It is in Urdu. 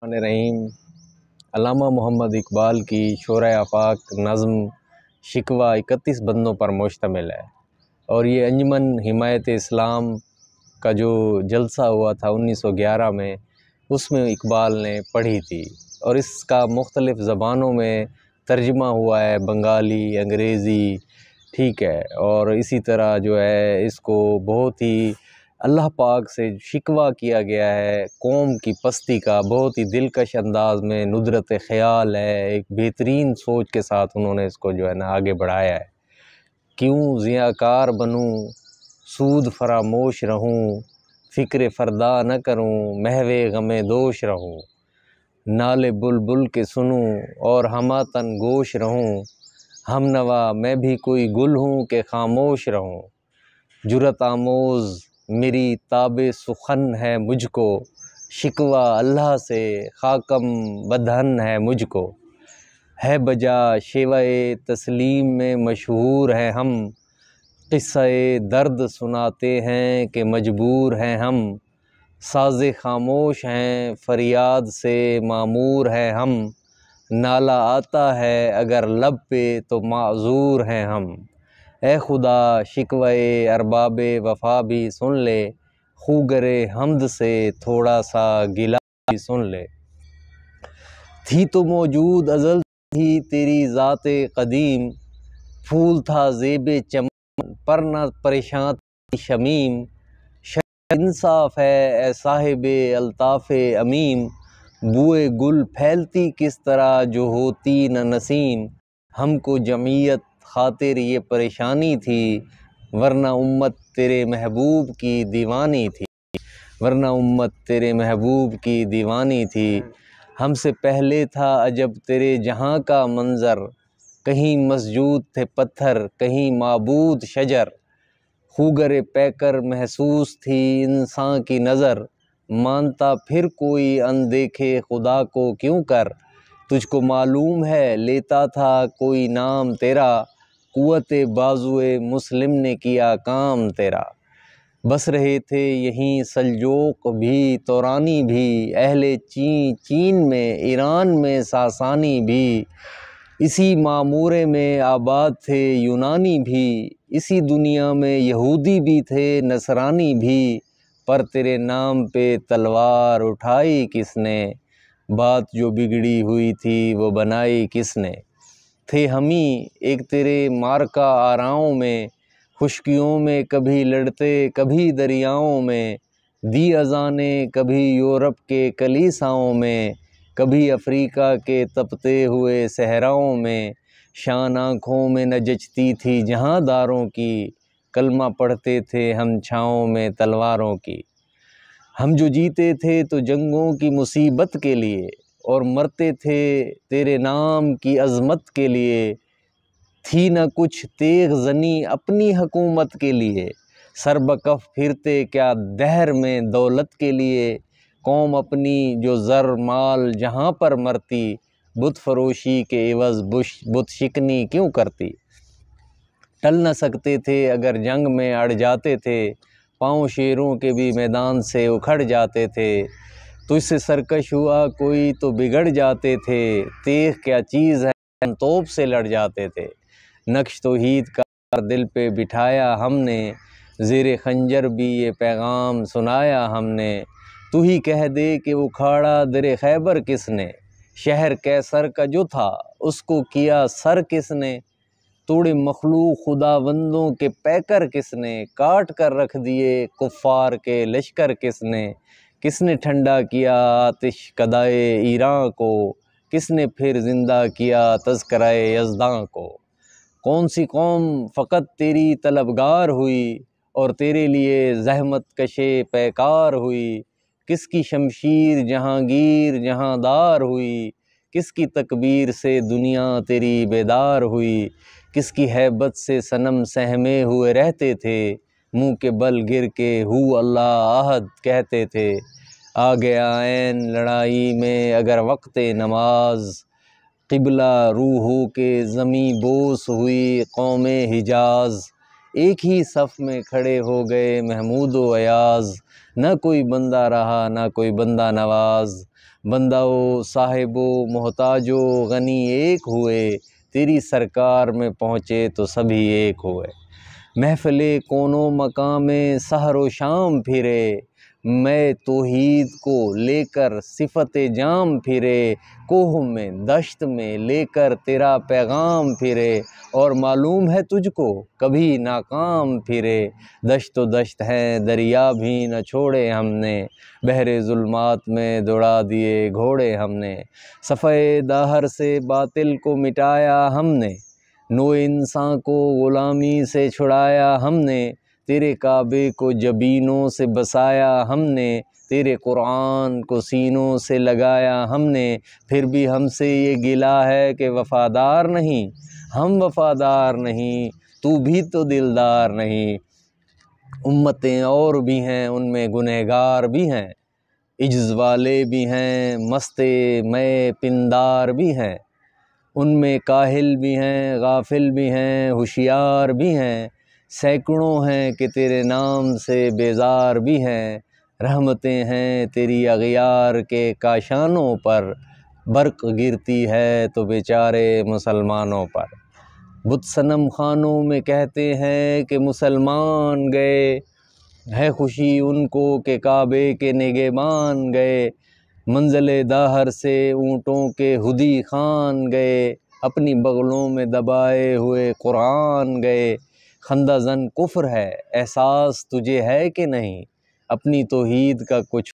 الرحمن الرحیم۔ علامہ محمد اقبال کی شعرۂ آفاق نظم شکوہ 31 بندوں پر مشتمل ہے، اور یہ انجمن حمایت اسلام کا جو جلسہ ہوا تھا 1911 میں، اس میں اقبال نے پڑھی تھی، اور اس کا مختلف زبانوں میں ترجمہ ہوا ہے، بنگالی، انگریزی، ٹھیک ہے، اور اسی طرح جو ہے اس کو بہت ہی اللہ پاک سے شکوہ کیا گیا ہے، قوم کی پستی کا بہت ہی دلکش انداز میں، ندرت خیال ہے، ایک بہترین سوچ کے ساتھ انہوں نے اس کو جو ہے نا آگے بڑھایا ہے۔ کیوں ضیاءکار بنوں، سود فراموش رہوں، فکر فردا نہ کروں، محو غم دوش رہوں، نالے بلبل کے سنوں اور ہمہ تن گوش رہوں، ہم نوا میں بھی کوئی گل ہوں کہ خاموش رہوں، جرأت آموز میری تاب سخن ہے مجھ کو، شکوہ اللہ سے خاکم بدہن ہے مجھ کو، ہے بجا شیوہ تسلیم میں مشہور ہیں ہم، قصہ درد سناتے ہیں کہ مجبور ہیں ہم، ساز خاموش ہیں فریاد سے معمور ہیں ہم، نالہ آتا ہے اگر لب پہ تو معذور ہیں ہم، اے خدا شکوہ ارباب وفا بھی سن لے، خوگر حمد سے تھوڑا سا گلہ بھی سن لے، تھی تو موجود ازل سے ہی تیری ذات قدیم، پھول تھا زیب چمن پر نہ پریشاں تھی شمیم، شرح انصاف ہے اے صاحب الطاف عمیم، بوئے گل پھیلتی کس طرح جو ہوتی نہ نسیم، ہم کو جمعیت خاطر یہ پریشانی تھی، ورنہ امت تیرے محبوب کی دیوانی تھی، ورنہ امت تیرے محبوب کی دیوانی تھی، ہم سے پہلے تھا عجب تیرے جہاں کا منظر، کہیں مسجود تھے پتھر کہیں معبود شجر، خوگر پیکر محسوس تھی انسان کی نظر، مانتا پھر کوئی اندیکھے خدا کو کیوں کر، تجھ کو معلوم ہے لیتا تھا کوئی نام تیرا، قوت بازوئے مسلم نے کیا کام تیرا، بس رہے تھے یہیں سلجوق بھی تورانی بھی، اہل چین میں ایران میں ساسانی بھی، اسی معمورے میں آباد تھے یونانی بھی، اسی دنیا میں یہودی بھی تھے نصرانی بھی، پر تیرے نام پہ تلوار اٹھائی کس نے، بات جو بگڑی ہوئی تھی وہ بنائی کس نے، تھے ہمیں ایک تیرے معرکہ آراؤں میں، خشکیوں میں کبھی لڑتے کبھی دریاؤں میں، دی اذانیں کبھی یورپ کے کلیساؤں میں، کبھی افریقہ کے تپتے ہوئے صحراؤں میں، شان آنکھوں میں نہ جچتی تھی جہاں داروں کی، کلمہ پڑھتے تھے ہم چھاؤں میں تلواروں کی، ہم جو جیتے تھے تو جنگوں کی مصیبت کے لیے، اور مرتے تھے تیرے نام کی عظمت کے لیے، تھی نہ کچھ تیغ زنی اپنی حکومت کے لیے، سر بکف پھرتے کیا دہر میں دولت کے لیے، قوم اپنی جو زر مال جہاں پر مرتی، بت فروشی کے عوض بت شکنی کیوں کرتی، ٹل نہ سکتے تھے اگر جنگ میں اڑ جاتے تھے، پاؤں شیروں کے بھی میدان سے اکھڑ جاتے تھے، تجھ سے سرکش ہوا کوئی تو بگڑ جاتے تھے، تیغ کیا چیز ہے ہم توپ سے لڑ جاتے تھے، نقش توحید کا دل پہ بٹھایا ہم نے، زیر خنجر بھی یہ پیغام سنایا ہم نے، تو ہی کہہ دے کہ اکھاڑا در خیبر کس نے، شہر کیسر کا جو تھا اس کو کیا سر کس نے، توڑے مخلوق خداوندوں کے پیکر کس نے، کاٹ کر رکھ دیے کفار کے لشکر کس نے ٹھنڈا کیا آتش کدائے ایراں کو، کس نے پھر زندہ کیا تذکرہ یزداں کو، کون سی قوم فقط تیری طلبگار ہوئی، اور تیرے لیے زحمت کشے پیکار ہوئی، کس کی شمشیر جہانگیر جہاں دار ہوئی، کس کی تکبیر سے دنیا تیری بیدار ہوئی، کس کی ہیبت سے صنم سہمے ہوئے رہتے تھے، منہ کے بل گر کے ہو اللہ احد کہتے تھے، آ گیا عین لڑائی میں اگر وقت نماز، قبلہ رو ہو کے زمیں بوس ہوئی قوم حجاز، ایک ہی صف میں کھڑے ہو گئے محمود و ایاز، نہ کوئی بندہ رہا نہ کوئی بندہ نواز، بندہ و صاحب و محتاج و غنی ایک ہوئے، تیری سرکار میں پہنچے تو سبھی ایک ہوئے۔ محفل کون و مقام میں سحر و شام پھرے، میں توحید کو لے کر صفت جام پھرے، کوہ میں دشت میں لے کر تیرا پیغام پھرے، اور معلوم ہے تجھ کو کبھی ناکام پھرے۔ دشت و دشت ہیں دریا بھی نہ چھوڑے ہم نے، بحر ظلمات میں دوڑا دیے گھوڑے ہم نے۔ صفحہ داہر سے باطل کو مٹایا ہم نے، نو انسان کو غلامی سے چھڑایا ہم نے۔ تیرے کعبے کو جبینوں سے بسایا ہم نے، تیرے قرآن کو سینوں سے لگایا ہم نے۔ پھر بھی ہم سے یہ گلہ ہے کہ وفادار نہیں، ہم وفادار نہیں، تو بھی تو دلدار نہیں۔ امتیں اور بھی ہیں ان میں گنہگار بھی ہیں، عجز والے بھی ہیں مست میں پندار بھی ہیں، ان میں کاہل بھی ہیں غافل بھی ہیں ہوشیار بھی ہیں، سینکڑوں ہیں کہ تیرے نام سے بیزار بھی ہیں۔ رحمتیں ہیں تیری اغیار کے کاشانوں پر، برق گرتی ہے تو بیچارے مسلمانوں پر۔ بت صنم خانوں میں کہتے ہیں کہ مسلمان گئے، ہے خوشی ان کو کہ کعبے کے نگہبان گئے۔ منزل داہر سے اونٹوں کے ہدی خان گئے، اپنی بغلوں میں دبائے ہوئے قرآن گئے۔ خندہ زن کفر ہے احساس تجھے ہے کہ نہیں، اپنی توحید کا کچھ